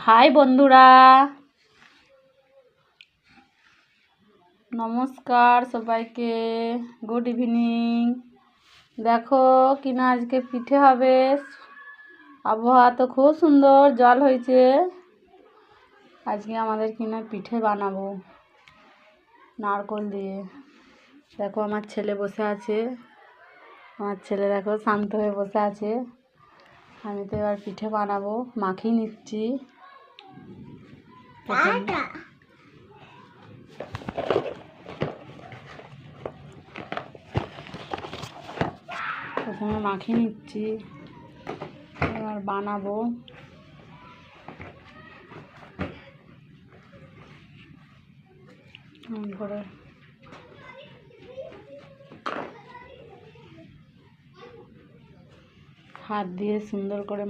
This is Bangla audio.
হাই বন্ধুরা, নমস্কার সবাইকে। Good evening. দেখো কিনা আজকে পিঠে হবে। আবহাওয়া তো খুব সুন্দর, জল হয়েছে। আজকে আমাদের কিনা পিঠে বানাবো নারকোল দিয়ে। দেখো আমার ছেলে বসে আছে, আমার ছেলে দেখো শান্ত হয়ে বসে আছে। আমি তো এবার পিঠে বানাবো, মাখিয়ে নিচ্ছি। প্রথমে মাখিয়ে নিচ্ছি, এবার বানাবো। করে হাত দিয়ে সুন্দর করে